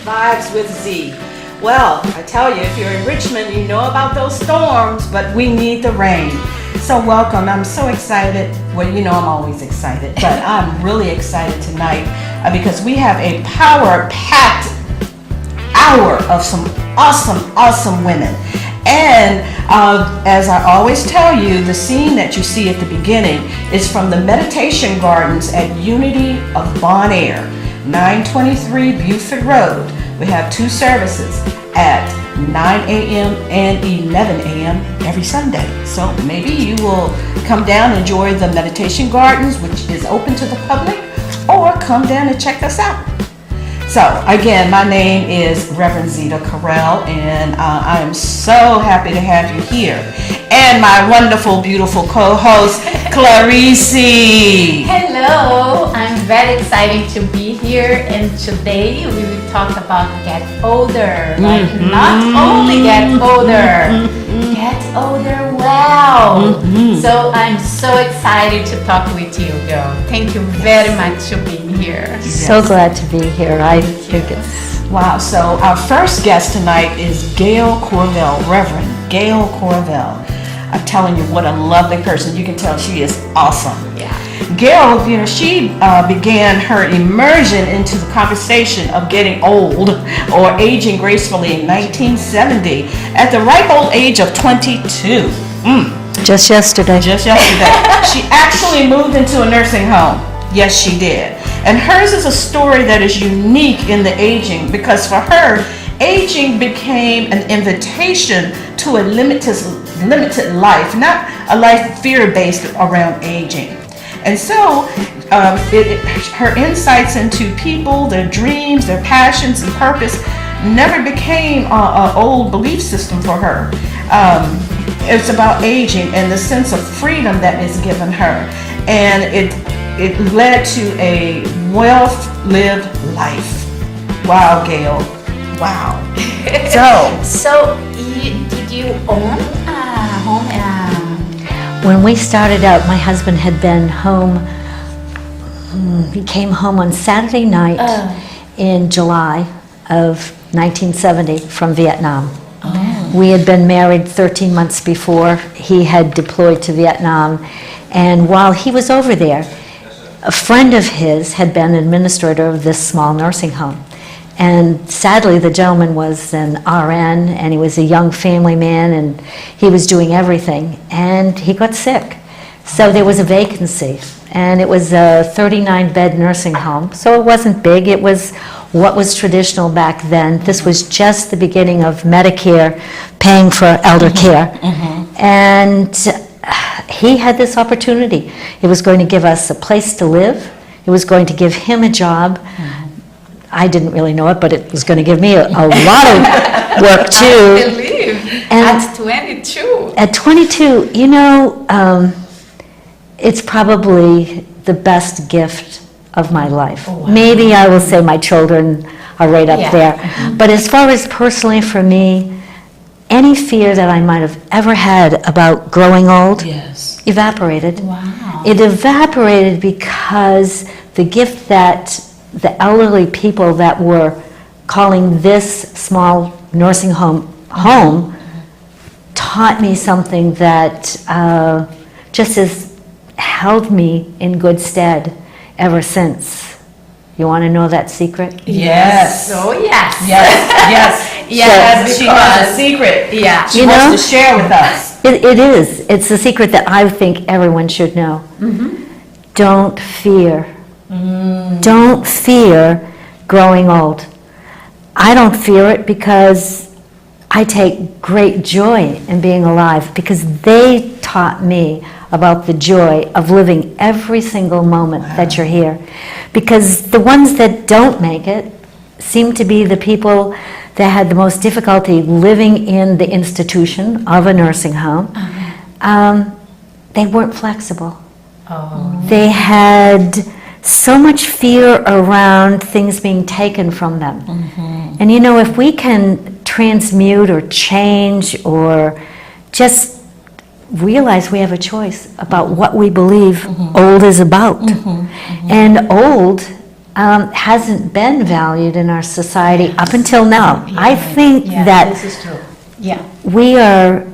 Vibes with Z. Well, I tell you, if you're in Richmond, you know about those storms, but we need the rain. So welcome. I'm so excited. Well, you know I'm always excited, but I'm really excited tonight because we have a power-packed hour of some awesome women. And as I always tell you, the scene that you see at the beginning is from the Meditation Gardens at Unity of Bon Air, 923 Buford Road. We have two services at 9 a.m. and 11 a.m. every Sunday. So maybe you will come down and enjoy the Meditation Gardens, which is open to the public, or come down and check us out. So again, my name is Reverend Zita Correll, and I am so happy to have you here. And my wonderful, beautiful co-host, Clarice. Hello, I'm very excited to be here, and today we will talk about get older. Like not only get older, get older well. So I'm so excited to talk with you, girl. Thank you very much for being here. Yes. So glad to be here. I think it's... Wow, so our first guest tonight is Gail Courville, Reverend Gail Courville. I'm telling you, what a lovely person. You can tell she is awesome. Yeah. Gail, you know, she began her immersion into the conversation of getting old or aging gracefully in 1970 at the ripe old age of 22. Just yesterday. She actually moved into a nursing home. Yes, she did. And hers is a story that is unique in the aging because for her, aging became an invitation to a limited life, not a life fear-based around aging. And so her insights into people, their dreams, their passions and purpose never became an old belief system for her. It's about aging and the sense of freedom that is given her. And it led to a well-lived life. Wow, Gail. Wow. So did you own a home? When we started out, my husband had been home. He came home on Saturday night in July of 1970 from Vietnam. We had been married 13 months before. He had deployed to Vietnam. And while he was over there, a friend of his had been administrator of this small nursing home. And sadly, the gentleman was an RN, and he was a young family man, and he was doing everything, and he got sick. So there was a vacancy, and it was a 39-bed nursing home, so it wasn't big. It was what was traditional back then. This was just the beginning of Medicare paying for elder care. And he had this opportunity. It was going to give us a place to live. It was going to give him a job. I didn't really know it, but it was going to give me a lot of work too. I believe. And at 22. At 22, you know, it's probably the best gift of my life. Oh, wow. Maybe I will say my children are right up there. But as far as personally for me, any fear that I might have ever had about growing old evaporated. Wow. It evaporated because the gift that the elderly people that were calling this small nursing home taught me something that just has held me in good stead ever since. You want to know that secret? Yes. So yes. Yes, she has a secret. Yeah. She wants to share with us. It is. It's a secret that I think everyone should know. Don't fear. Don't fear growing old. I don't fear it because I take great joy in being alive, because they taught me about the joy of living every single moment that you're here. Because the ones that don't make it seem to be the people that had the most difficulty living in the institution of a nursing home. They weren't flexible. They had so much fear around things being taken from them. And you know, if we can transmute or change or just realize we have a choice about what we believe old is about. And old hasn't been valued in our society up until now. I think that this is true. we are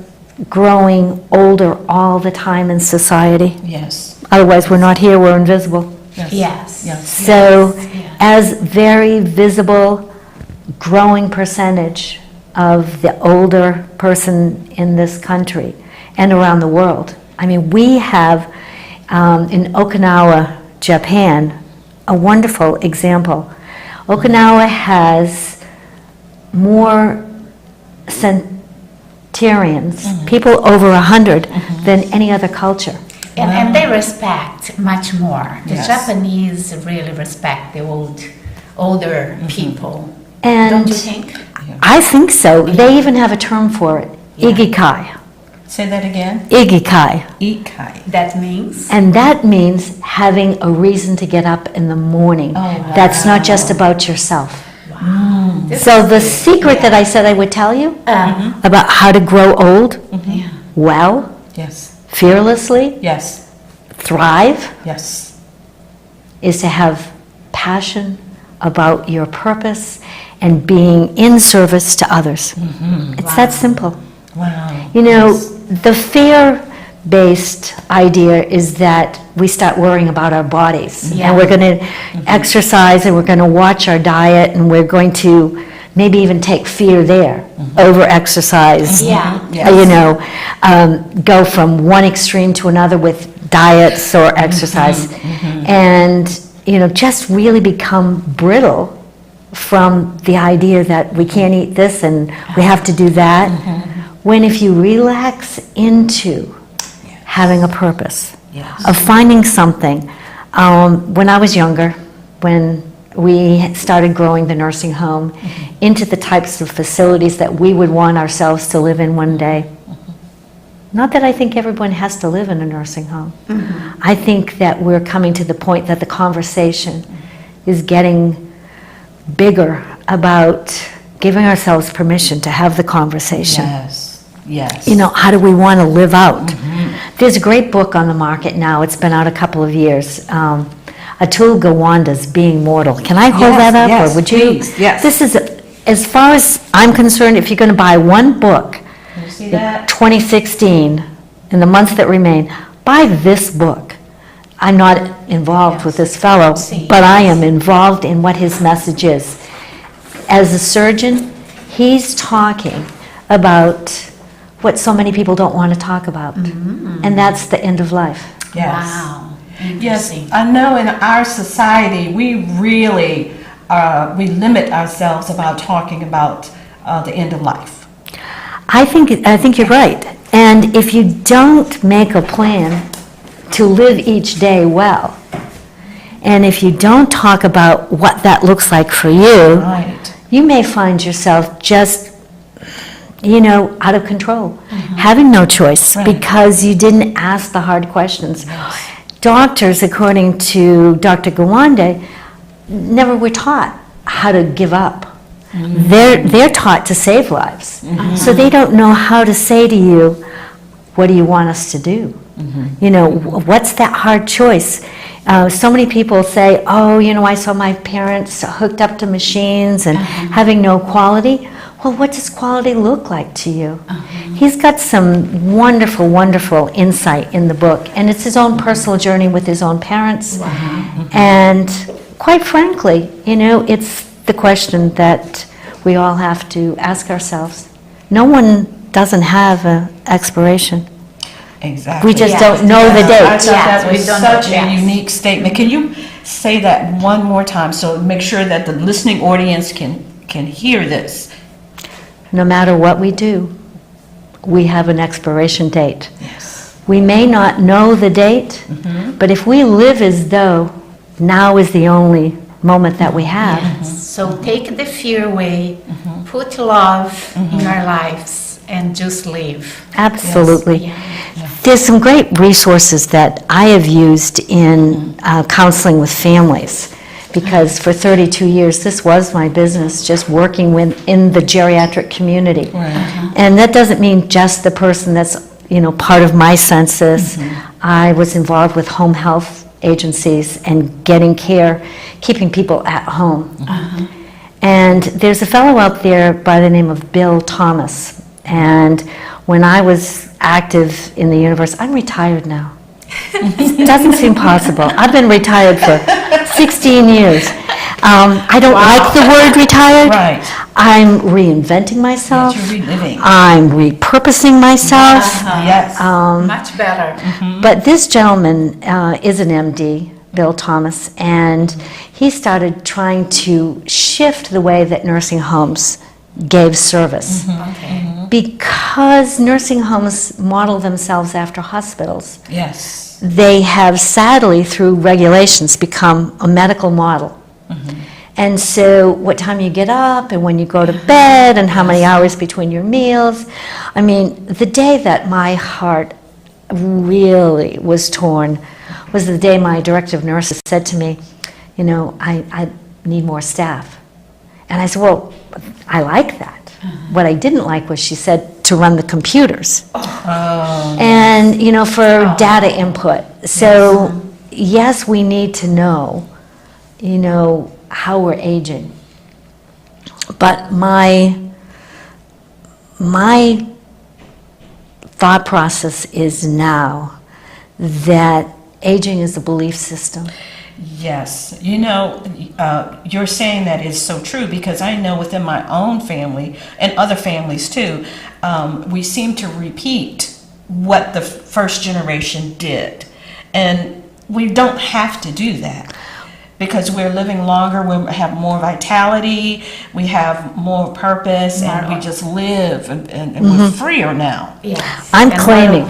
growing older all the time in society. Yes. Otherwise, we're not here, we're invisible. Yes. So, as very visible, growing percentage of the older person in this country and around the world. I mean, we have in Okinawa, Japan, a wonderful example. Okinawa has more centurions, people over 100, than any other culture. And they respect much more. The Yes. Japanese really respect the older people. And Don't you think? I think so. They even have a term for it, ikigai. Say that again. Ikigai. Ikai. That means? And that means having a reason to get up in the morning. That's not just about yourself. This So is the good. secret that I said I would tell you about how to grow old well, Yes. fearlessly, Yes. thrive, Yes. is to have passion about your purpose and being in service to others. It's that simple. Wow. You know, the fear-based idea is that we start worrying about our bodies. Yeah. And we're going to exercise and we're going to watch our diet and we're going to maybe even take fear there over exercise. Yeah. You know, go from one extreme to another with diets or exercise. And, you know, just really become brittle from the idea that we can't eat this and we have to do that. When if you relax into having a purpose, of finding something. When I was younger, when we started growing the nursing home into the types of facilities that we would want ourselves to live in one day. Not that I think everyone has to live in a nursing home. I think that we're coming to the point that the conversation is getting bigger about giving ourselves permission to have the conversation. Yes. Yes. You know, how do we want to live out? There's a great book on the market now. It's been out a couple of years. Akil Gawande's Being Mortal. Can I hold that up? Yes, or would you? please, yes. This is, as far as I'm concerned, if you're going to buy one book, Can you see in that? 2016, in the months that remain, buy this book. I'm not involved with this fellow, but I am involved in what his message is. As a surgeon, he's talking about what so many people don't want to talk about, and that's the end of life. Yes. Wow. Yes, Interesting. I know in our society, we really, we limit ourselves about talking about the end of life. I think you're right. And if you don't make a plan to live each day well, and if you don't talk about what that looks like for you, Right. you may find yourself just, you know, out of control, having no choice because you didn't ask the hard questions. Doctors, according to Dr. Gawande, never were taught how to give up. They're taught to save lives. So they don't know how to say to you, what do you want us to do? You know, what's that hard choice? So many people say, oh, you know, I saw my parents hooked up to machines and having no quality. Well, what does quality look like to you? He's got some wonderful, wonderful insight in the book, and it's his own personal journey with his own parents. And quite frankly, you know, it's the question that we all have to ask ourselves. No one doesn't have an expiration. Exactly. We just don't know the I date. thought that we was don't such know, a yes. unique statement. Can you say that one more time so make sure that the listening audience can hear this? No matter what we do, we have an expiration date. Yes. We may not know the date, but if we live as though now is the only moment that we have, So take the fear away, put love in our lives, and just live. absolutely. there's some great resources that I have used in counseling with families, because for 32 years this was my business, just working in the geriatric community. And that doesn't mean just the person that's part of my census. I was involved with home health agencies and getting care, keeping people at home. And there's a fellow out there by the name of Bill Thomas, and when I was active in the universe, I'm retired now. It doesn't seem possible. I've been retired for 16 years. I don't like the word retired. Right. I'm reinventing myself. You're reliving. I'm repurposing myself. Yes. Much better. But this gentleman is an MD, Bill Thomas, and he started trying to shift the way that nursing homes gave service. Because nursing homes model themselves after hospitals. Yes. They have sadly, through regulations, become a medical model. And so what time you get up and when you go to bed and how many hours between your meals. I mean, the day that my heart really was torn was the day my director of nurses said to me, I need more staff. And I said, well, I like that. What I didn't like was she said to run the computers. And, for data input. So, yes, we need to know, how we're aging. But my thought process is now that aging is a belief system. Yes, you're saying that is so true, because I know within my own family and other families too, we seem to repeat what the first generation did, and we don't have to do that, because we're living longer, we have more vitality, we have more purpose, and we just live, and we're freer now. Yes. I'm claiming.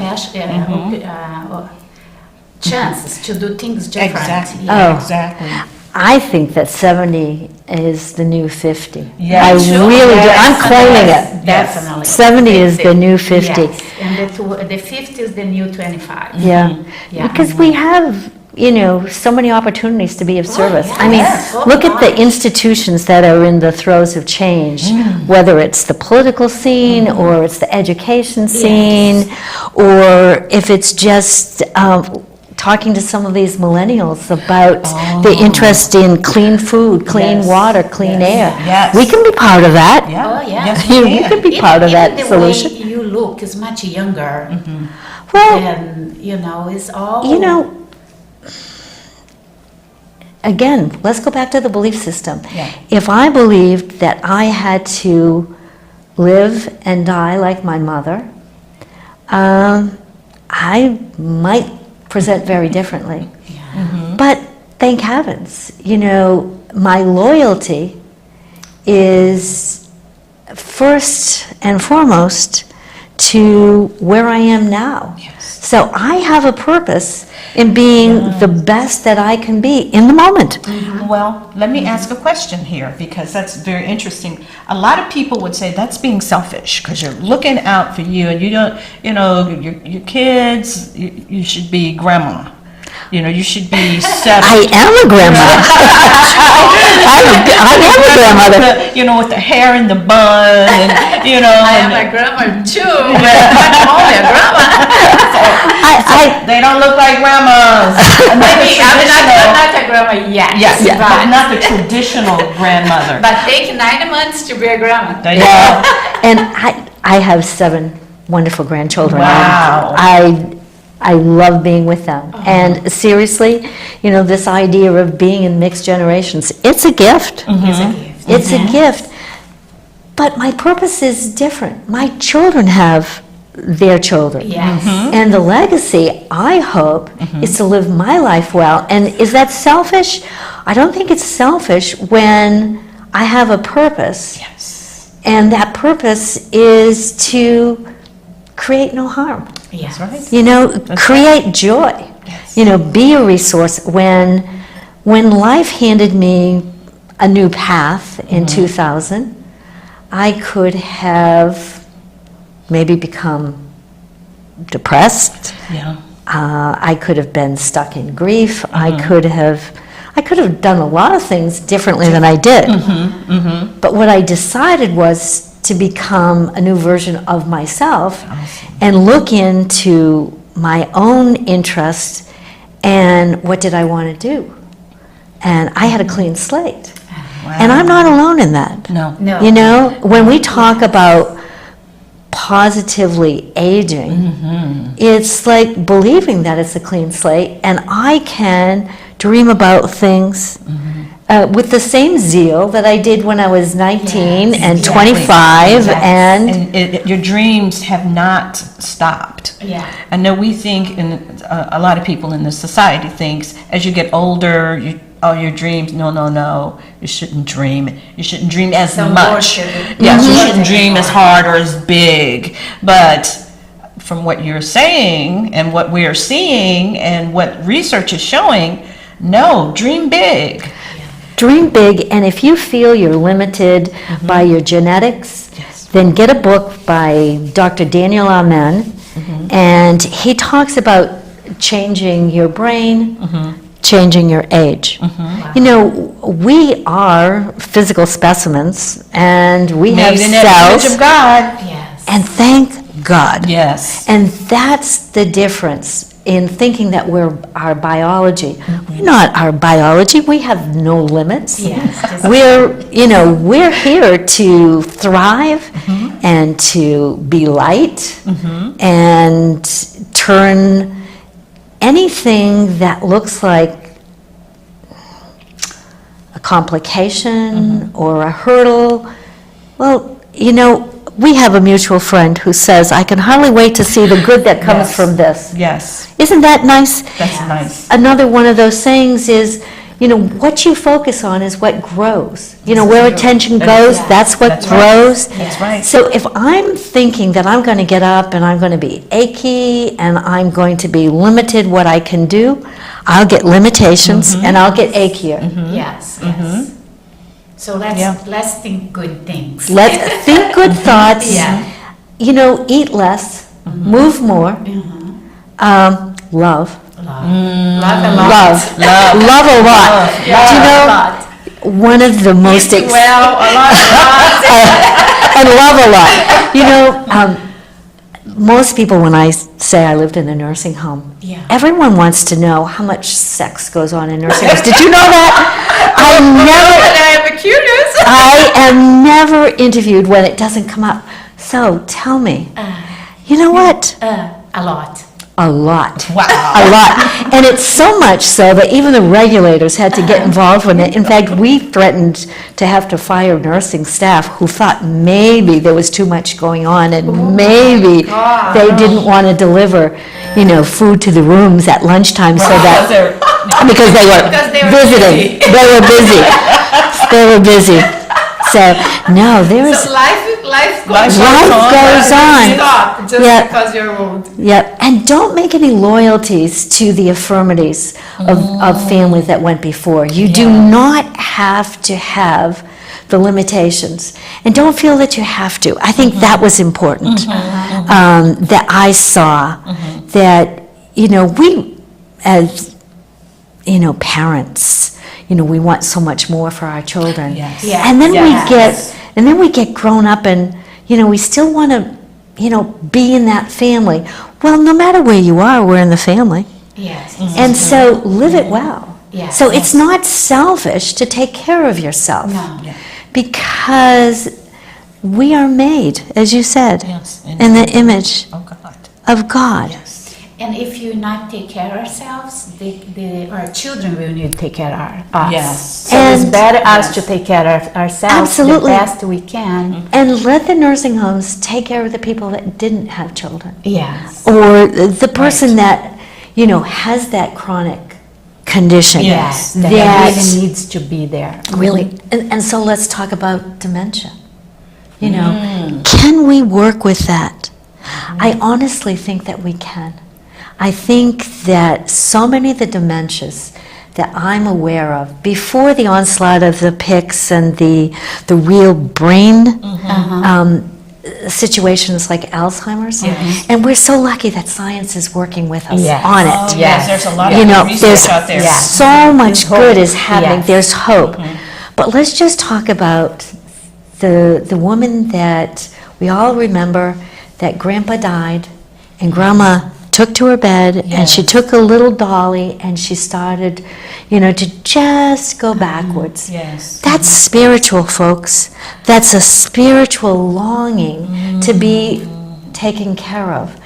Chances to do things different. Exactly. Yeah. I think that 70 is the new 50. Yeah, I really do. I'm claiming it. Definitely. 70 is the new 50. Yes. And the 50 is the new 25. Yeah. Because we have, so many opportunities to be of service. I mean, look at the institutions that are in the throes of change, whether it's the political scene or it's the education scene, or if it's just talking to some of these millennials about the interest in clean food, clean water, clean air. Yes. We can be part of that. Oh, yeah. Yes, We can be part of that the solution. way you look is much younger. Well, And, it's all... again, let's go back to the belief system. Yeah. If I believed that I had to live and die like my mother, I might present very differently. But thank heavens, my loyalty is first and foremost to where I am now. So I have a purpose in being the best that I can be in the moment. Well, let me ask a question here, because that's very interesting. A lot of people would say that's being selfish, because you're looking out for you, and you don't, your kids, you should be grandma. You should be settled. I am a grandma. I am a grandmother. With the hair in the bun, and I am a grandma too, but I'm only a grandma. They don't look like grandmas. Maybe I'm not a grandma yet. Yes, but not the traditional grandmother. But take 9 months to be a grandma. And I have 7 wonderful grandchildren. Wow. I love being with them. And seriously, this idea of being in mixed generations, it's a gift. It's a gift. But my purpose is different. My children have their children. Yes. And the legacy, I hope, is to live my life well. And is that selfish? I don't think it's selfish when I have a purpose. Yes. And that purpose is to create no harm. Yes. That's right. Create joy. Yes. Be a resource. When life handed me a new path in 2000, I could have maybe become depressed. Yeah. I could have been stuck in grief. I could have done a lot of things differently than I did. But what I decided was to become a new version of myself and look into my own interests and what did I want to do. And I had a clean slate. Wow. And I'm not alone in that. No. You know, when we talk about positively aging, it's like believing that it's a clean slate and I can dream about things with the same zeal that I did when I was 19 and 25. And your dreams have not stopped. Yeah. I know we think, and a lot of people in this society thinks, as you get older, your dreams, no, you shouldn't dream. You shouldn't dream as much. Yes, you shouldn't dream as hard or as big. But from what you're saying and what we are seeing and what research is showing, no, dream big. Dream big, and if you feel you're limited by your genetics, then get a book by Dr. Daniel Amen, and he talks about changing your brain, changing your age. You know, we are physical specimens, and we have Made in the cells, image of God. Yes. and thank God. Yes. And that's the difference in thinking that we're our biology. We're not our biology. We have no limits. Yes. We're here to thrive and to be light and turn anything that looks like a complication or a hurdle. Well, we have a mutual friend who says, I can hardly wait to see the good that comes from this. Yes. Isn't that nice? That's nice. Another one of those sayings is, what you focus on is what grows. Where attention goes, that's what grows. That's right. So if I'm thinking that I'm going to get up and I'm going to be achy and I'm going to be limited what I can do, I'll get limitations and I'll get achier. Yes. So let's think good things. Let's think good thoughts. Yeah. Eat less, move more, love. Love a lot. Love a lot. Do you know, one of the most Well, a lot. and love a lot. Most people, when I say I lived in a nursing home, everyone wants to know how much sex goes on in nursing homes. Did you know that? I'm curious. I am never interviewed when it doesn't come up. So tell me, you know what? A lot. A lot. Wow. A lot. And it's so much so that even the regulators had to get involved with it. In fact, we threatened to have to fire nursing staff who thought maybe there was too much going on and maybe they didn't want to deliver, food to the rooms at lunchtime so that, because they were visiting. They were busy. They were busy. So, no, there's... So life goes on. Stop just because you're old. Yeah, and don't make any loyalties to the infirmities of families that went before. You do not have to have the limitations. And don't feel that you have to. I think that was important, that I saw that, we as, parents, we want so much more for our children. Yes. Yes. And then we get grown up and, we still want to, be in that family. Well, no matter where you are, we're in the family. Yes. And so live it well. Yes. So it's not selfish to take care of yourself. No. Because we are made, as you said, in the image of God. Yes. And if you not take care of ourselves, our children will need to take care of us. Yes. So it's better us to take care of ourselves Absolutely. the best we can. And let the nursing homes take care of the people that didn't have children. Yes. Or the person that, has that chronic condition. Yes. That really needs to be there. Really. And so let's talk about dementia. Can we work with that? I honestly think that we can. I think that so many of the dementias that I'm aware of, before the onslaught of the PICS and the real brain situations like Alzheimer's, and we're so lucky that science is working with us on it. Oh, yes, there's a lot You of know, research there's out there. so much good is happening. Yes. There's hope. But let's just talk about the woman that we all remember, that Grandpa died, and Grandma took to her bed, and she took a little dolly, and she started, to just go backwards. Yes. That's spiritual, folks. That's a spiritual longing to be taken care of,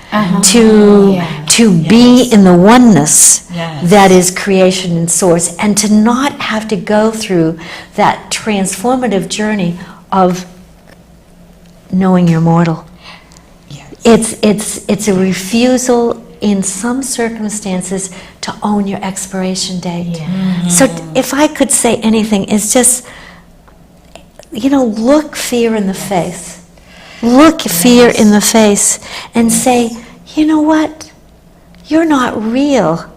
to be in the oneness that is creation and source, and to not have to go through that transformative journey of knowing you're mortal. It's a refusal in some circumstances to own your expiration date. So if I could say anything, it's just, look fear in the face. Look fear in the face and say, you know what? You're not real.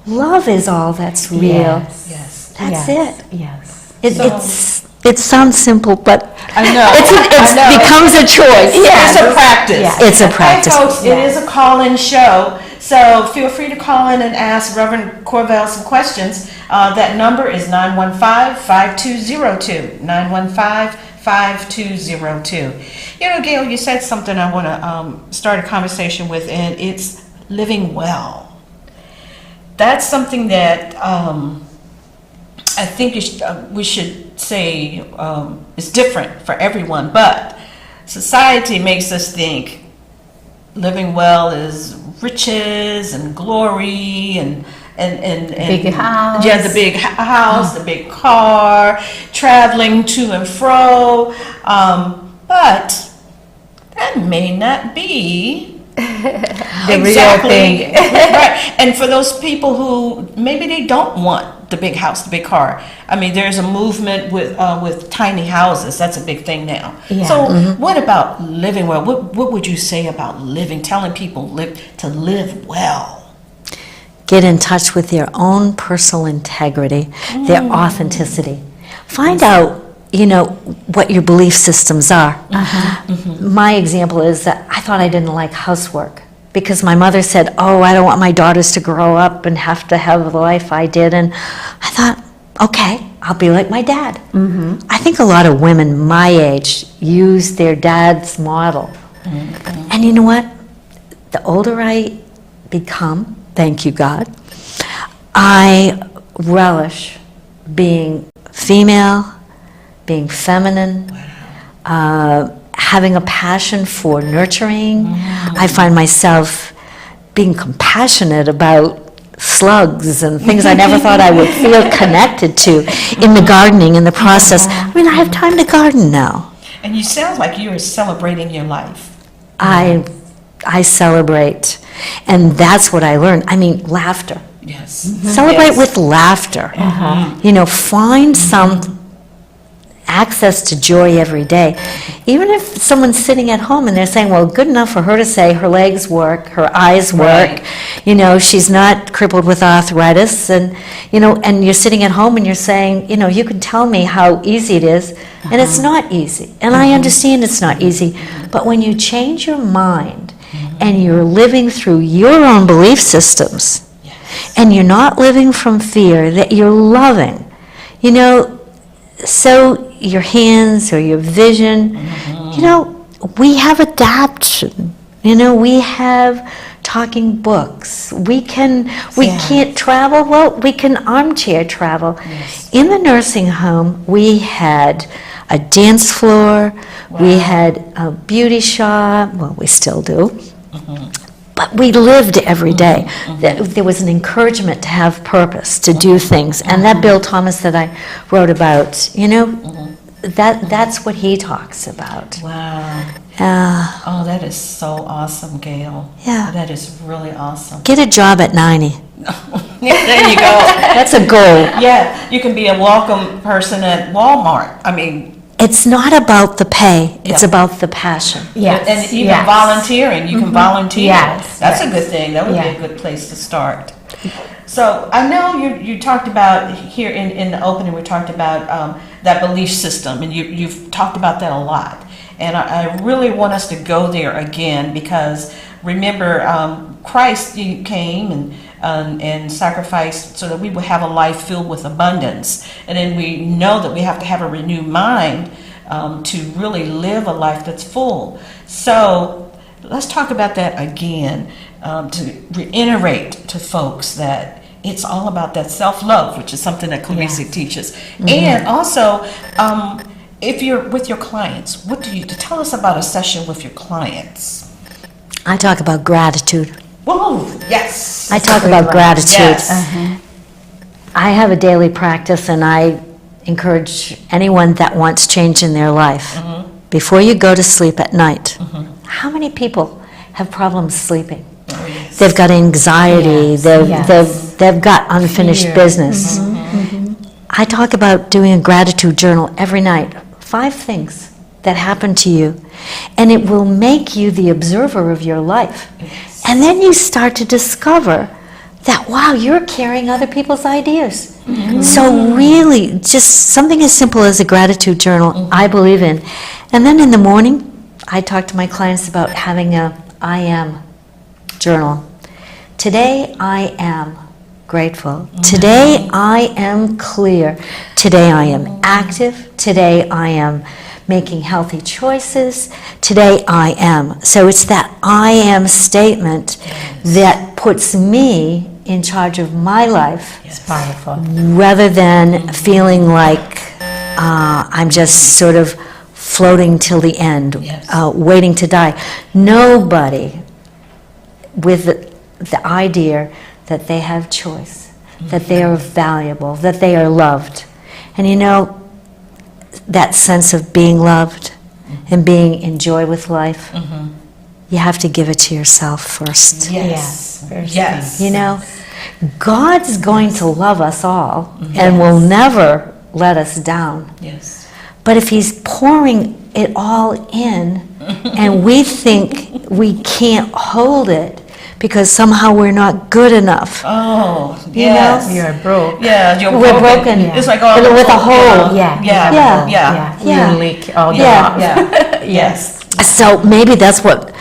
Love is all that's real. That's it. It sounds simple, but I know. It becomes a choice. It's a practice. It's a practice. Hey, folks, it is a call-in show, so feel free to call in and ask Reverend Courville some questions. That number is 915-5202. 915-5202. Gail, you said something I want to start a conversation with, and it's living well. That's something that I think we should say is different for everyone, but society makes us think living well is riches and glory and big house. The big house, the big car, traveling to and fro. But that may not be the real thing. Right. And for those people who maybe they don't want the big house, the big car. I mean, there's a movement with tiny houses. That's a big thing now. So what about living well? What would you say about telling people to live well? Get in touch with their own personal integrity, their authenticity. Find out, what your belief systems are. My example is that I thought I didn't like housework because my mother said, I don't want my daughters to grow up and have to have the life I did. And I thought, okay, I'll be like my dad. I think a lot of women my age use their dad's model. And you know what? The older I become, thank you, God, I relish being female, being feminine, having a passion for nurturing. I find myself being compassionate about slugs and things I never thought I would feel connected to in the gardening, in the process. I mean, I have time to garden now. And you sound like you are celebrating your life. I celebrate, and that's what I learned. I mean, laughter. Yes. Celebrate with laughter. Find some access to joy every day. Even if someone's sitting at home and they're saying, well, good enough for her to say her legs work, her eyes work, she's not crippled with arthritis, and you're sitting at home and you're saying, you can tell me how easy it is, and it's not easy. And I understand it's not easy, but when you change your mind and you're living through your own belief systems, and you're not living from fear, that you're loving, so your hands or your vision, we have adaptation, we have talking books, we can't travel, well, we can armchair travel. In the nursing home, we had a dance floor, we had a beauty shop, well, we still do. But we lived every day. There was an encouragement to have purpose, to do things. And that Bill Thomas that I wrote about, that's what he talks about. Wow. That is so awesome, Gail. Yeah. That is really awesome. Get a job at 90. There you go. That's a goal. Yeah, you can be a welcome person at Walmart. I mean, it's not about the pay, it's about the passion. And even volunteering, you can volunteer. That's a good thing. That would be a good place to start. So I know you talked about here in the opening, we talked about that belief system, and you've talked about that a lot. And I really want us to go there again, because remember, Christ came and sacrificed so that we would have a life filled with abundance. And then we know that we have to have a renewed mind to really live a life that's full. So let's talk about that again, to reiterate to folks that it's all about that self-love, which is something that Clarice teaches. Mm-hmm. And also, if you're with your clients, what do you tell us about a session with your clients? I talk about gratitude. Whoa, yes. I talk about gratitude. Yes. I have a daily practice, and I encourage anyone that wants change in their life. Before you go to sleep at night, how many people have problems sleeping? Oh, yes. They've got anxiety, they've got unfinished Fear. business. I talk about doing a gratitude journal every night. 5 things that happen to you, and it will make you the observer of your life. Yes. And then you start to discover that, wow, you're carrying other people's ideas. So really, just something as simple as a gratitude journal, I believe in. And then in the morning, I talk to my clients about having a I am journal. Today I am grateful. Today I am clear. Today I am active. Today I am making healthy choices. Today I am. So it's that I am statement that puts me in charge of my life. It's powerful. Rather than feeling like I'm just sort of floating till the end, waiting to die. Nobody with the idea that they have choice, that they are valuable, that they are loved. And you know, that sense of being loved and being in joy with life, you have to give it to yourself first. Yes. Yes. You know, God's going to love us all and will never let us down. Yes. But if He's pouring it all in and we think we can't hold it because somehow we're not good enough. Oh, You yes. know? You're broke. Yeah, you're We're broken. It's like all With a hole. Yeah. Yeah. Yeah. You leak all the Yeah. Yes. So maybe that's what,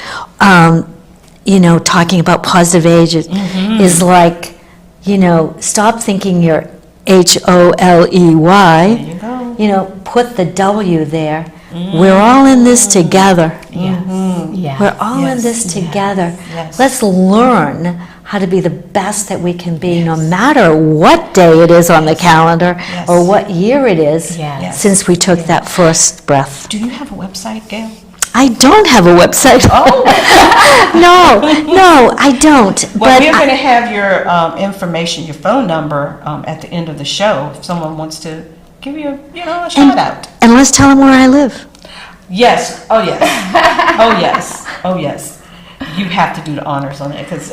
you know, talking about positive age is like, you know, stop thinking you're HOLEY. There you go. You know, put the W there. We're all in this together. Yes. We're all in this together. Yes. Let's learn how to be the best that we can be, no matter what day it is on the calendar or what year it is, Yes. since we took that first breath. Do you have a website, Gail? I don't have a website. Oh. No, I don't. Well, but we're going to have your information, your phone number at the end of the show. If someone wants to give you, a shout out. And let's tell them where I live. Yes. Oh, yes. Oh, yes. Oh, yes. You have to do the honors on it because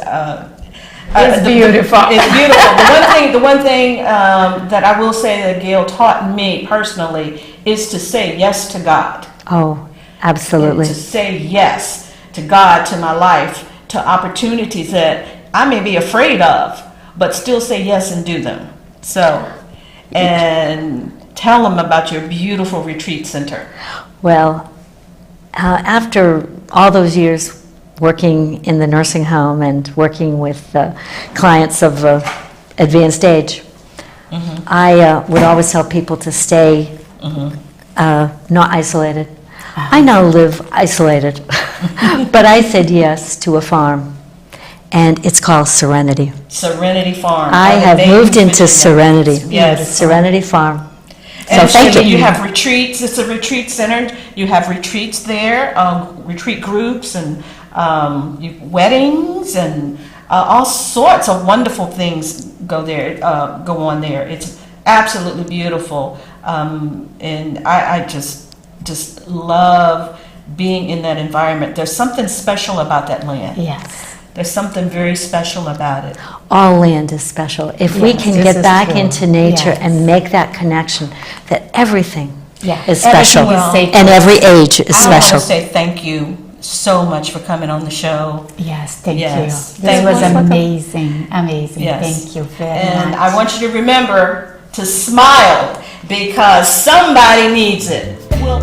It's beautiful. It's beautiful. The one thing that I will say that Gail taught me personally is to say yes to God. Oh, absolutely. To say yes to God, to my life, to opportunities that I may be afraid of, but still say yes and do them. So, and tell them about your beautiful retreat center. Well, after all those years working in the nursing home and working with clients of advanced age, I would always tell people to stay not isolated. I now live isolated, but I said yes to a farm, and it's called Serenity. Serenity Farm. I have moved into Serenity. Yes. Serenity Farm. And So thank you. You have retreats. It's a retreat center. You have retreats there, retreat groups, and weddings, and all sorts of wonderful things go on there. It's absolutely beautiful, and I just love being in that environment. There's something special about that land. Yes. There's something very special about it. All land is special. If we Yes, can this get is back true. into nature Yes. and make that connection, that everything Yeah. is special. Everything is sacred. And every age is I special. want to say thank you so much for coming on the show. Yes, thank Yes. you. Thank This was you. amazing. Yes. Thank you very And much. I want you to remember to smile because somebody needs it. Well,